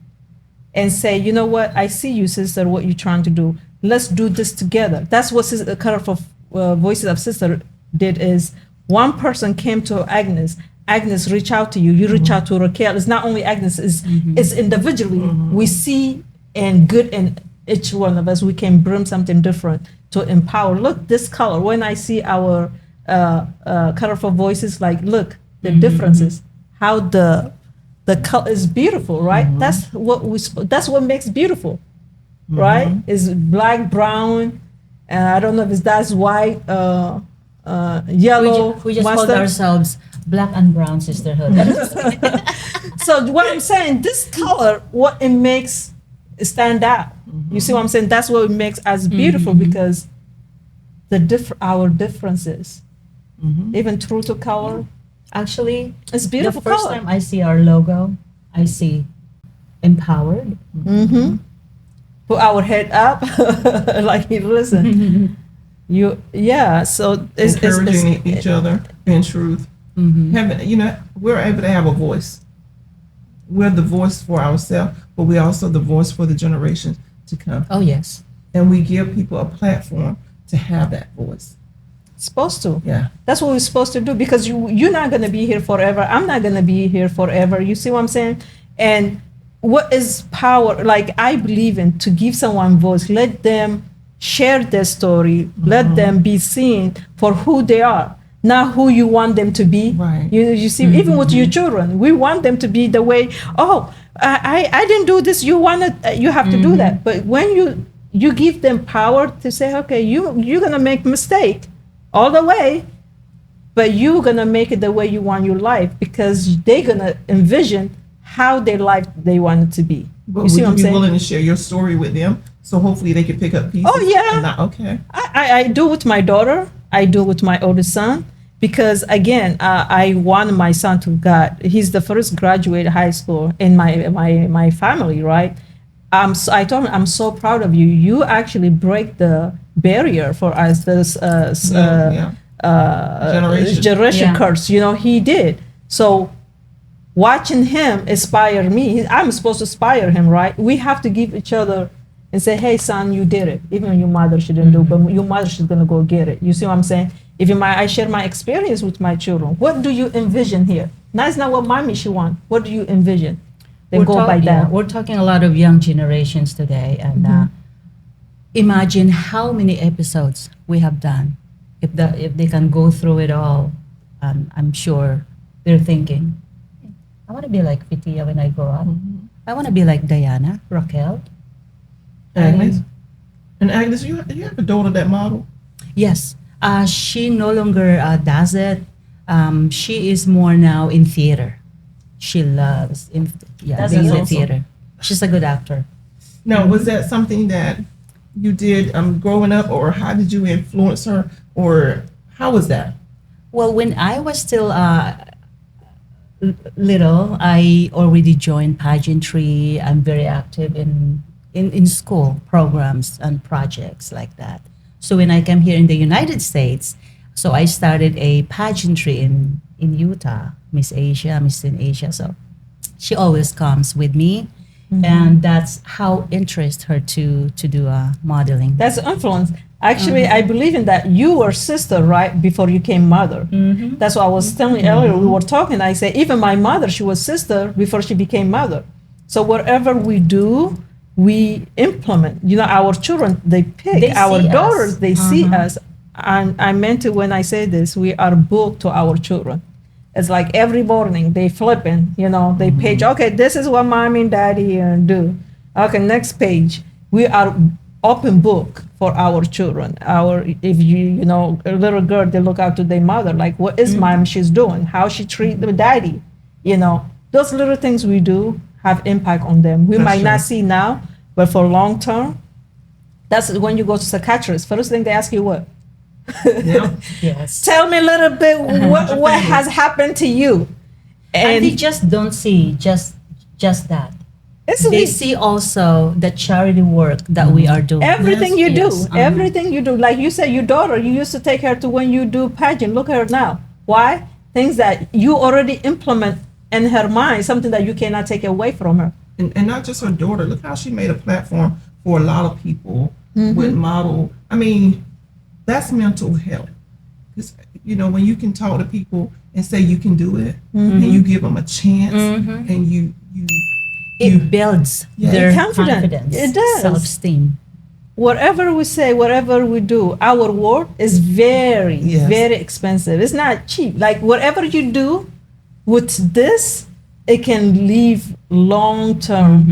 [SPEAKER 5] and say, you know what, I see you, sister, what you're trying to do. Let's do this together. That's what Colorful Voices of Sister did. Is one person came to Agnes. Agnes reach out to you. You reach out to Raquel. It's not only Agnes. It's individually. We see and good in each one of us. We can bring something different to empower. Look, this color. When I see our Colorful Voices, like, look, the differences. How the color is beautiful, right? That's what makes beautiful, right? Is black, brown, and I don't know if that's white, yellow
[SPEAKER 3] We just called
[SPEAKER 5] mustard.
[SPEAKER 3] ourselves Black and Brown Sisterhood.
[SPEAKER 5] So what I'm saying, this color, what it makes it stand out. You see what I'm saying? That's what makes us beautiful because our differences, even through to color,
[SPEAKER 3] Actually,
[SPEAKER 5] it's beautiful
[SPEAKER 3] the first
[SPEAKER 5] color.
[SPEAKER 3] time I see our logo, I see empowered.
[SPEAKER 5] Put our head up, like you listen. So
[SPEAKER 4] Encouraging each other in truth. Having, we're able to have a voice. We're the voice for ourselves, but we're also the voice for the generations to come.
[SPEAKER 3] Oh yes.
[SPEAKER 4] And we give people a platform to have that voice.
[SPEAKER 5] supposed to.
[SPEAKER 4] Yeah.
[SPEAKER 5] That's what we're supposed to do because you're not going to be here forever. I'm not going to be here forever. You see what I'm saying? And what is power? Like I believe in to give someone voice, let them share their story, let them be seen for who they are, not who you want them to be.
[SPEAKER 4] Right.
[SPEAKER 5] You see, even with your children, we want them to be the way. Oh, I didn't do this. You have to do that. But when you give them power to say, okay, you're gonna make mistake all the way, but you're gonna make it the way you want your life because they're gonna envision how their life they want it to be.
[SPEAKER 4] But
[SPEAKER 5] You see what I'm
[SPEAKER 4] would you be
[SPEAKER 5] saying?
[SPEAKER 4] willing to share your story with them so hopefully they can pick up pieces?
[SPEAKER 5] Oh, yeah.
[SPEAKER 4] And not, okay.
[SPEAKER 5] I do with my daughter. I do with my oldest son because again, I want my son to God. He's the first graduate high school in my family, right? I told him, I'm so proud of you. You actually break the barrier for us, this generation
[SPEAKER 3] Yeah.
[SPEAKER 5] curse. You know, he did. So watching him inspire me, I'm supposed to inspire him, right? We have to give each other and say, hey, son, you did it. Even your mother shouldn't do, but your mother is going to go get it. You see what I'm saying? Even I share my experience with my children. What do you envision here? That's not what mommy she want. What do you envision? Then go by that.
[SPEAKER 3] We're talking a lot of young generations today, and imagine how many episodes we have done. If they can go through it all, I'm sure they're thinking, I want to be like Fetihya when I grow up. I want to be like Diana, Raquel.
[SPEAKER 4] Agnes. And Agnes, you have a daughter that model?
[SPEAKER 3] Yes. She no longer does it. She is more now in theater. She loves being in theater. She's a good actor.
[SPEAKER 4] Now, was that something that you did growing up, or how did you influence her, or how was that?
[SPEAKER 3] Well, when I was still little, I already joined pageantry. I'm very active in school programs and projects like that. So when I came here in the United States, so I started a pageantry in Utah, Miss Teen Asia. So she always comes with me, and that's how interest her to do modeling.
[SPEAKER 5] That's influence. Actually, I believe in that. You were sister, right, before you came mother. That's what I was telling you earlier. We were talking. I say, even my mother, she was sister before she became mother. So whatever we do, we implement. You know, our children, they pick.
[SPEAKER 3] They
[SPEAKER 5] Our
[SPEAKER 3] see us.
[SPEAKER 5] daughters, they see us. And I meant it when I say this. We are book to our children. It's like every morning they flipping, you know, they page. Okay, this is what mommy and daddy do. Okay, next page. We are open book for our children. If you know, a little girl, they look out to their mother, like what is mom she's doing, how she treat the daddy. You know, those little things we do have impact on them. We
[SPEAKER 4] That's
[SPEAKER 5] might not
[SPEAKER 4] true.
[SPEAKER 5] see now, but for long term, that's when you go to psychiatrist. First thing they ask you what?
[SPEAKER 4] Yeah.
[SPEAKER 3] Yes.
[SPEAKER 5] Tell me a little bit what has happened to you.
[SPEAKER 3] And they just don't see just that. They see also the charity work that we are doing.
[SPEAKER 5] everything you do,
[SPEAKER 3] Yes.
[SPEAKER 5] everything you do. Like you said, your daughter, you used to take her to when you do pageant. Look at her now. Why? Things that you already implement in her mind, something that you cannot take away from her.
[SPEAKER 4] And not just her daughter. Look how she made a platform for a lot of people with model. I mean, that's mental health. 'Cause, you know, when you can talk to people and say you can do it, and you give them a chance, and you
[SPEAKER 3] It builds
[SPEAKER 4] Yeah.
[SPEAKER 3] their
[SPEAKER 5] Confidence.
[SPEAKER 3] confidence.
[SPEAKER 5] It does.
[SPEAKER 3] Self-esteem.
[SPEAKER 5] Whatever we say, whatever we do, our word is very,
[SPEAKER 4] Yes.
[SPEAKER 5] very expensive. It's not cheap. Like whatever you do with this, it can leave long term.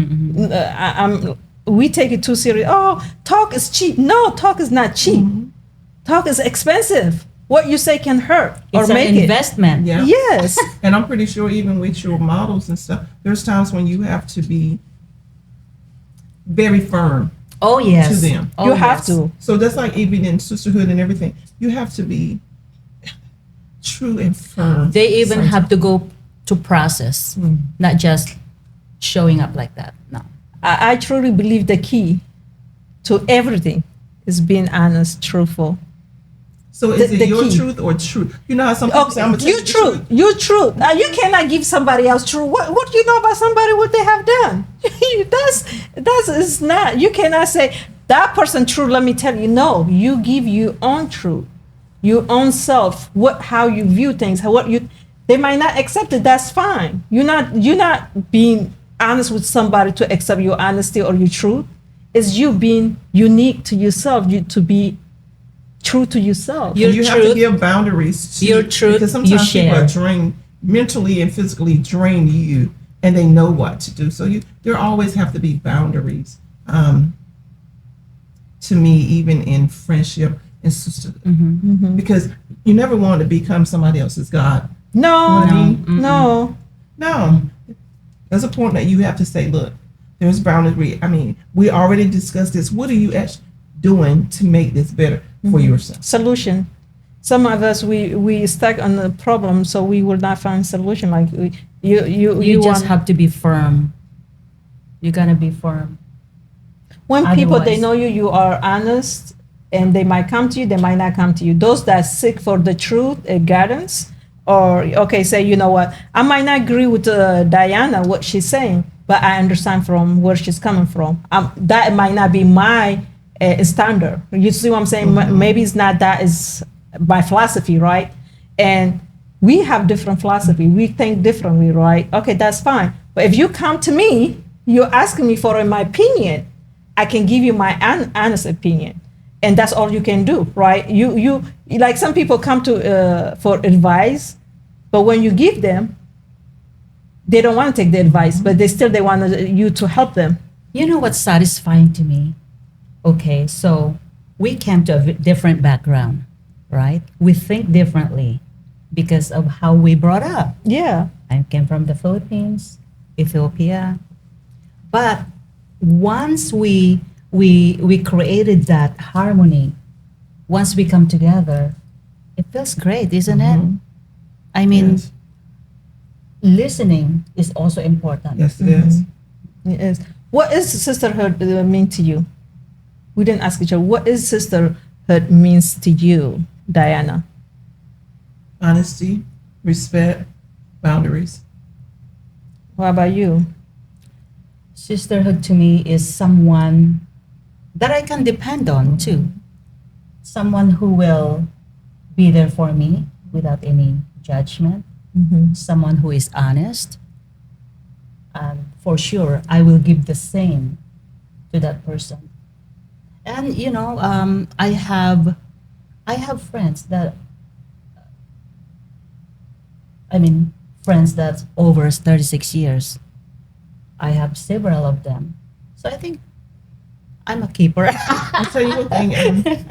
[SPEAKER 5] We take it too serious. Oh, talk is cheap. No, talk is not cheap. Talk is expensive. what you say can hurt or
[SPEAKER 3] It's an
[SPEAKER 5] make it.
[SPEAKER 3] investment.
[SPEAKER 4] Yeah.
[SPEAKER 5] Yes.
[SPEAKER 4] And I'm pretty sure even with your models and stuff, there's times when you have to be very firm
[SPEAKER 3] Oh yes.
[SPEAKER 4] to them.
[SPEAKER 3] Oh,
[SPEAKER 5] You have
[SPEAKER 3] yes.
[SPEAKER 5] to.
[SPEAKER 4] So that's like even in sisterhood and everything, you have to be true and firm.
[SPEAKER 3] They even
[SPEAKER 4] sometimes.
[SPEAKER 3] have to go to process, not just showing up like that. No.
[SPEAKER 5] I truly believe the key to everything is being honest, truthful.
[SPEAKER 4] So is
[SPEAKER 5] the
[SPEAKER 4] it your
[SPEAKER 5] key.
[SPEAKER 4] truth or truth? You know how some people say, I'm
[SPEAKER 5] Okay,
[SPEAKER 4] gonna
[SPEAKER 5] you
[SPEAKER 4] tell the
[SPEAKER 5] truth. You truth. You cannot give somebody else truth. What do you know about somebody? What they have done? that's is not. You cannot say that person true. Let me tell you. No, you give your own truth, your own self. How you view things. They might not accept it. That's fine. You're not being honest with somebody to accept your honesty or your truth. It's you being unique to yourself. You to be true to yourself.
[SPEAKER 3] Your
[SPEAKER 4] You have to
[SPEAKER 3] truth-
[SPEAKER 4] give boundaries to
[SPEAKER 3] your truth,
[SPEAKER 4] because
[SPEAKER 3] you
[SPEAKER 4] sometimes people
[SPEAKER 3] share.
[SPEAKER 4] are drained mentally and physically drain you and they know what to do. So there always have to be boundaries. To me, even in friendship and sisterhood.
[SPEAKER 3] Mm-hmm.
[SPEAKER 4] Because you never want to become somebody else's God.
[SPEAKER 5] No,
[SPEAKER 4] No.
[SPEAKER 5] no.
[SPEAKER 4] No. There's a point that you have to say, look, there's boundary. I mean, we already discussed this. What are you actually doing to make this better for yourself?
[SPEAKER 5] Solution. Some of us we stuck on the problem, so we will not find solution. Like
[SPEAKER 3] You just have to be firm. You gotta be firm.
[SPEAKER 5] when people they
[SPEAKER 3] otherwise-
[SPEAKER 5] know you are honest, and they might come to you, they might not come to you. Those that seek for the truth, guidance, or okay, say you know what, I might not agree with Diana what she's saying, but I understand from where she's coming from. That might not be my standard. You see what I'm saying? Maybe it's not that is my philosophy, right? And we have different philosophy. We think differently, right? Okay, that's fine. But if you come to me, you're asking me for my opinion. I can give you my honest opinion, and that's all you can do, right? You like some people come to for advice, but when you give them, they don't want to take the advice, but they want you to help them.
[SPEAKER 3] You know what's satisfying to me? Okay, so we came to a different background, right? We think differently because of how we brought up.
[SPEAKER 5] Yeah.
[SPEAKER 3] I came from the Philippines, Ethiopia. But once we created that harmony, once we come together, it feels great, isn't it? I mean,
[SPEAKER 4] Yes.
[SPEAKER 3] listening is also important.
[SPEAKER 4] Yes, it is.
[SPEAKER 5] It is. What is sisterhood mean to you? We didn't ask each other. What is sisterhood means to you, Diana?
[SPEAKER 4] Honesty, respect, boundaries.
[SPEAKER 5] What about you?
[SPEAKER 3] Sisterhood to me is someone that I can depend on too. Someone who will be there for me without any judgment. Someone who is honest. And for sure, I will give the same to that person. And you know, I have friends that, friends that over 36 years. I have several of them. So I think I'm a keeper.
[SPEAKER 4] I'll tell you one thing,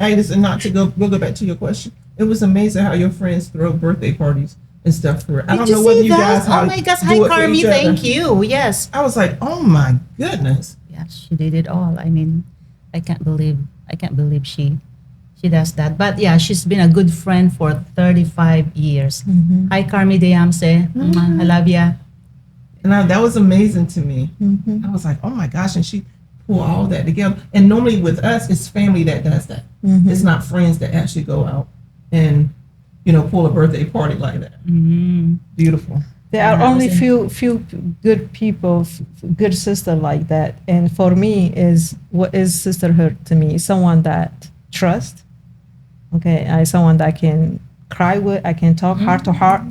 [SPEAKER 4] Agnes, and not to we'll go back to your question. It was amazing how your friends throw birthday parties and stuff for her. I don't
[SPEAKER 3] Did
[SPEAKER 4] know
[SPEAKER 3] you
[SPEAKER 4] whether
[SPEAKER 3] see
[SPEAKER 4] you
[SPEAKER 3] that?
[SPEAKER 4] guys how
[SPEAKER 3] Oh my gosh,
[SPEAKER 4] do
[SPEAKER 3] hi
[SPEAKER 4] it for
[SPEAKER 3] Carmi,
[SPEAKER 4] each other.
[SPEAKER 3] thank you. Yes.
[SPEAKER 4] I was like, oh my goodness.
[SPEAKER 3] Yeah, she did it all. I mean, I can't believe she does that. But yeah, she's been a good friend for 35 years. Hi Carmi Deyamse. I love ya.
[SPEAKER 4] And that was amazing to me. I was like, oh my gosh. And she pulled all that together. And normally with us, it's family that does that. It's not friends that actually go out and, pull a birthday party like that. Beautiful.
[SPEAKER 5] There are
[SPEAKER 3] Yeah,
[SPEAKER 5] only
[SPEAKER 3] was
[SPEAKER 5] few good people, good sister like that. And for me, what is sisterhood to me? Someone that trust. Okay, someone that I can cry with, I can talk heart to heart,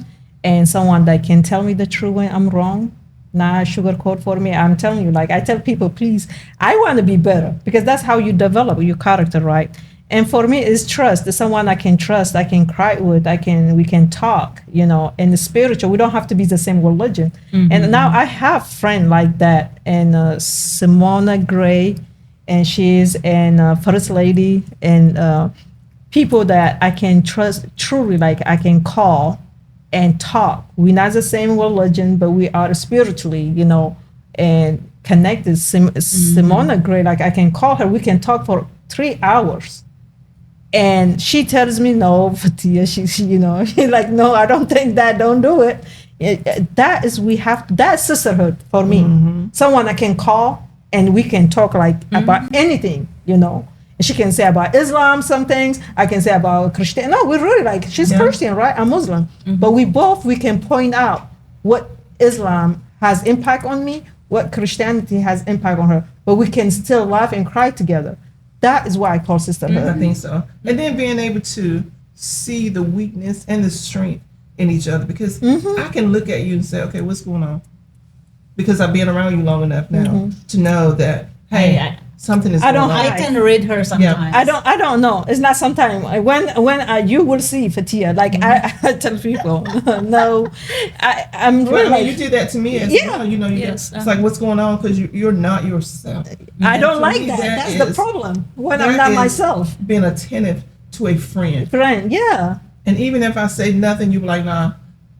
[SPEAKER 5] and someone that can tell me the truth when I'm wrong. Not sugarcoat for me. I'm telling you, like I tell people, please, I want to be better because that's how you develop your character, right? And for me, it's trust. There's someone I can trust. I can cry with. We can talk. In the spiritual, we don't have to be the same religion. And now I have friend like that, and Simona Gray, and she's and First Lady, and people that I can trust truly, like I can call and talk. We're not the same religion, but we are spiritually, and connected. Simona, great. Like I can call her. We can talk for 3 hours. And she tells me, no, Fetihya, she's like, no, I don't think that, don't do it. That's sisterhood for me. Someone I can call and we can talk like about anything, And she can say about Islam, some things. I can say about Christian. No, we really like, she's Christian, right? I'm Muslim. But we can point out what Islam has impact on me, what Christianity has impact on her. But we can still laugh and cry together. That is what I call sisterhood.
[SPEAKER 4] I think so. And then being able to see the weakness and the strength in each other, because I can look at you and say, okay, what's going on? Because I've been around you long enough now to know that, hey, something is going on.
[SPEAKER 3] I can read her sometimes.
[SPEAKER 5] I don't know. It's not sometimes. When you will see Fetihya, like I tell people, no, I'm really
[SPEAKER 4] like, you did that to me as well. It's like, what's going on? Because you're not yourself.
[SPEAKER 5] I don't like that. That's the problem. When I'm not myself.
[SPEAKER 4] Being attentive to a friend.
[SPEAKER 5] Yeah.
[SPEAKER 4] And even if I say nothing, you be like, nah,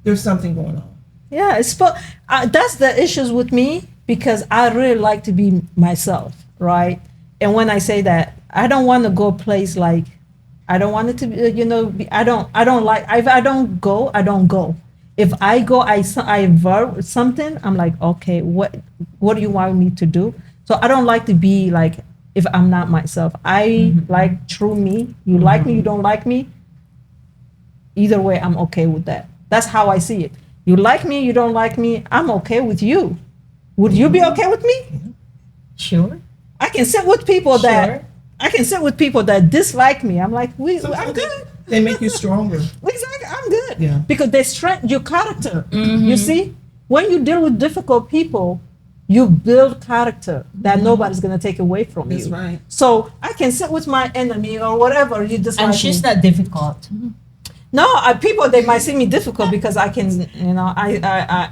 [SPEAKER 4] there's something going on.
[SPEAKER 5] Yeah, that's the issues with me, because I really like to be myself. Right. And when I say that, I don't want to go a place like, I don't want it to be, I don't like, if I don't go, I don't go. If I go, I verb something, I'm like, okay, what do you want me to do? So I don't like to be like, if I'm not myself. I like true me. You like me, you don't like me. Either way, I'm okay with that. That's how I see it. You like me, you don't like me, I'm okay with you. Would you be okay with me?
[SPEAKER 3] Sure.
[SPEAKER 5] I can sit with people that dislike me. I'm like, I'm good.
[SPEAKER 4] They make you stronger.
[SPEAKER 5] Exactly, I'm good.
[SPEAKER 4] Yeah.
[SPEAKER 5] Because they strengthen your character. You see, when you deal with difficult people, you build character that nobody's gonna take away from you.
[SPEAKER 4] That's right.
[SPEAKER 5] So I can sit with my enemy or whatever you dislike.
[SPEAKER 3] And she's not difficult.
[SPEAKER 5] No, people they might see me difficult because I can, I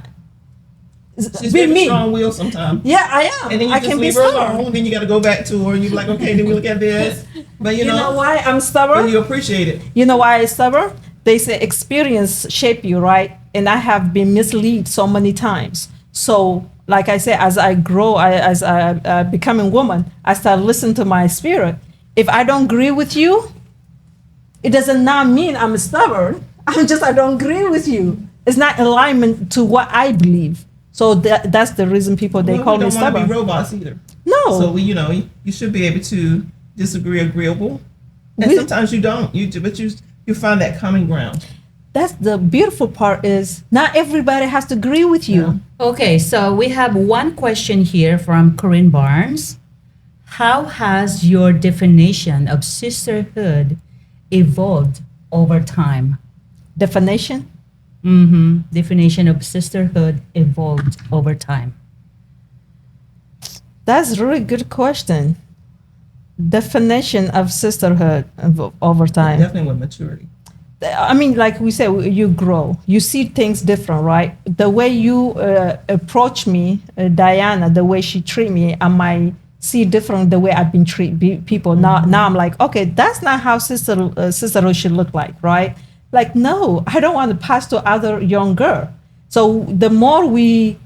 [SPEAKER 4] She's
[SPEAKER 5] be
[SPEAKER 4] a
[SPEAKER 5] me.
[SPEAKER 4] strong will sometimes.
[SPEAKER 5] Yeah, I am.
[SPEAKER 4] And then you
[SPEAKER 5] I
[SPEAKER 4] just
[SPEAKER 5] can be
[SPEAKER 4] leave her
[SPEAKER 5] stubborn.
[SPEAKER 4] alone. Then you got to go back to her, and you're like, okay, then we look at this. But
[SPEAKER 5] You know why I'm stubborn?
[SPEAKER 4] but you appreciate it.
[SPEAKER 5] You know why I'm stubborn? They say experience shape you, right? And I have been misled so many times. So, like I said, as I grow, as I become a woman, I start listening to my spirit. If I don't agree with you, it doesn't not mean I'm stubborn. I don't agree with you. It's not alignment to what I believe. So that's the reason people they call me
[SPEAKER 4] stubborn. We don't want to
[SPEAKER 5] stubborn.
[SPEAKER 4] be robots either.
[SPEAKER 5] No.
[SPEAKER 4] So you should be able to disagree agreeable, and sometimes you don't. But you find that common ground.
[SPEAKER 5] That's the beautiful part is not everybody has to agree with you.
[SPEAKER 3] Okay, so we have one question here from Corinne Barnes. How has your definition of sisterhood evolved over time?
[SPEAKER 5] Definition?
[SPEAKER 3] Definition of sisterhood evolved over time.
[SPEAKER 5] That's a really good question. Definition of sisterhood over time.
[SPEAKER 4] Definitely with maturity.
[SPEAKER 5] I mean, like we said, you grow. You see things different, right? The way you approach me, Diana, the way she treat me, I might see different the way I've been treat people. Now I'm like, okay, that's not how sisterhood should look like, right? Like, no, I don't want to pass to other young girl. So the more we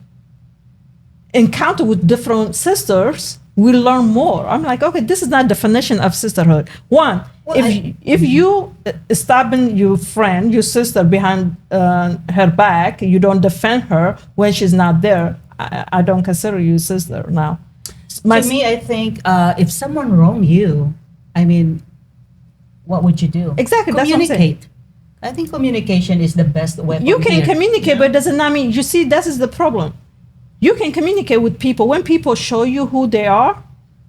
[SPEAKER 5] encounter with different sisters, we learn more. I'm like, okay, this is not definition of sisterhood. One, if you stabbing your friend, your sister behind her back, you don't defend her when she's not there, I don't consider you sister now.
[SPEAKER 3] To me, I think if someone wrong you, I mean, what would you do?
[SPEAKER 5] Exactly, that's what I'm saying.
[SPEAKER 3] Communicate. I think communication is the best weapon.
[SPEAKER 5] You can
[SPEAKER 3] here.
[SPEAKER 5] communicate, but it doesn't not mean, you see, that is the problem. You can communicate with people. When people show you who they are,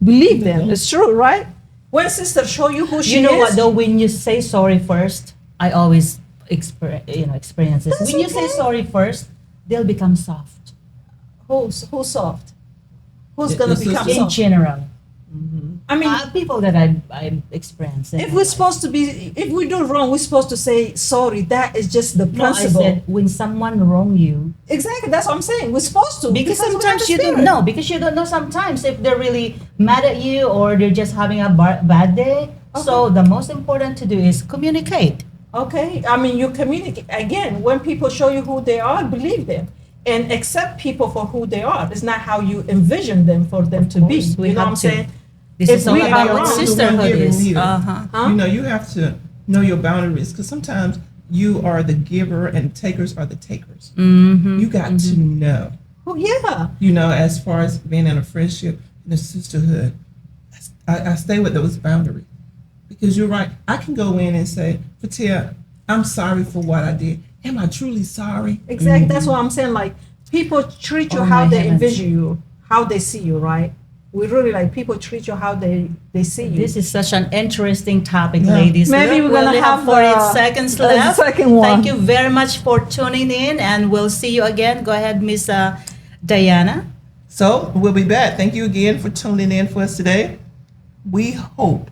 [SPEAKER 5] believe them. It's true, right? When sister show you who she is.
[SPEAKER 3] You know what though? When you say sorry first, I always experience this.
[SPEAKER 5] That's
[SPEAKER 3] When you say
[SPEAKER 5] okay.
[SPEAKER 3] sorry first, they'll become soft.
[SPEAKER 5] Who's soft? Who's
[SPEAKER 4] Yeah,
[SPEAKER 5] gonna
[SPEAKER 4] this is-
[SPEAKER 5] become
[SPEAKER 3] In
[SPEAKER 5] soft?
[SPEAKER 3] general,
[SPEAKER 5] I mean,
[SPEAKER 3] people that I experienced.
[SPEAKER 5] if we're supposed to be, if we do wrong, we're supposed to say sorry. That is just the
[SPEAKER 3] no, I
[SPEAKER 5] principle.
[SPEAKER 3] said when someone wrong you,
[SPEAKER 5] Exactly, that's what I'm saying. We're supposed to
[SPEAKER 3] because
[SPEAKER 5] we have
[SPEAKER 3] sometimes
[SPEAKER 5] the
[SPEAKER 3] you don't
[SPEAKER 5] spirit.
[SPEAKER 3] know. Because you don't know sometimes if they're really mad at you or they're just having a bad day. So the most important to do is communicate.
[SPEAKER 5] Okay, I mean, you communicate. Again, when people show you who they are, believe them and accept people for who they are. It's not how you envision them for them to be.
[SPEAKER 3] course, we
[SPEAKER 5] You know what
[SPEAKER 3] have
[SPEAKER 5] I'm
[SPEAKER 3] to.
[SPEAKER 5] saying?
[SPEAKER 3] This
[SPEAKER 5] If
[SPEAKER 3] is all
[SPEAKER 5] we
[SPEAKER 3] about
[SPEAKER 5] are
[SPEAKER 3] what
[SPEAKER 5] wrong,
[SPEAKER 3] sisterhood
[SPEAKER 4] we're giving
[SPEAKER 3] is.
[SPEAKER 4] leaders.
[SPEAKER 5] Huh?
[SPEAKER 4] You know, you have to know your boundaries because sometimes you are the giver and takers are the takers.
[SPEAKER 3] Mm-hmm.
[SPEAKER 4] You got to know.
[SPEAKER 5] Oh, yeah.
[SPEAKER 4] You know, as far as being in a friendship and a sisterhood, I stay with those boundaries because you're right. I can go in and say, Fetihya, I'm sorry for what I did. Am I truly sorry?
[SPEAKER 5] Exactly. That's what I'm saying. Like, people treat you
[SPEAKER 3] Oh,
[SPEAKER 5] how
[SPEAKER 3] my
[SPEAKER 5] they
[SPEAKER 3] heavens.
[SPEAKER 5] envision you, how they see you, right? We really like people treat you how they see you.
[SPEAKER 3] This is such an interesting topic,
[SPEAKER 4] Yeah.
[SPEAKER 3] ladies.
[SPEAKER 5] Maybe
[SPEAKER 3] Look,
[SPEAKER 5] we're gonna
[SPEAKER 3] we only
[SPEAKER 5] have
[SPEAKER 3] 40
[SPEAKER 5] the-
[SPEAKER 3] seconds
[SPEAKER 5] the
[SPEAKER 3] left.
[SPEAKER 5] second one.
[SPEAKER 3] Thank you very much for tuning in, and we'll see you again. Go ahead, Miss Diana.
[SPEAKER 4] So we'll be back. Thank you again for tuning in for us today. We hope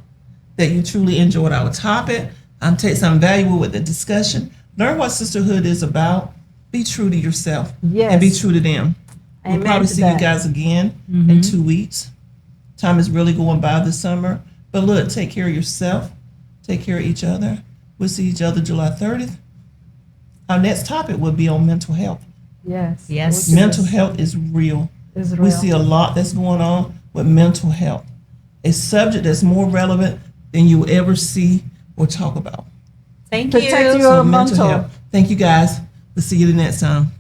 [SPEAKER 4] that you truly enjoyed our topic. Take something valuable with the discussion. Learn what sisterhood is about. Be true to yourself and be
[SPEAKER 5] Yes.
[SPEAKER 4] true to them. We'll
[SPEAKER 5] Amen
[SPEAKER 4] probably
[SPEAKER 5] to
[SPEAKER 4] see
[SPEAKER 5] that.
[SPEAKER 4] you guys again in 2 weeks. Time is really going by this summer. But look, take care of yourself. Take care of each other. We'll see each other July 30th. Our next topic will be on mental health.
[SPEAKER 5] Yes.
[SPEAKER 3] Yes.
[SPEAKER 5] Which
[SPEAKER 4] Mental health is real.
[SPEAKER 5] is
[SPEAKER 4] We
[SPEAKER 5] real.
[SPEAKER 4] see a lot that's going on with mental health, a subject that's more relevant than you will ever see or talk about.
[SPEAKER 3] Thank
[SPEAKER 5] Protect
[SPEAKER 3] you.
[SPEAKER 5] your
[SPEAKER 4] So mental
[SPEAKER 5] mental.
[SPEAKER 4] health. Thank you guys. We'll see you the next time.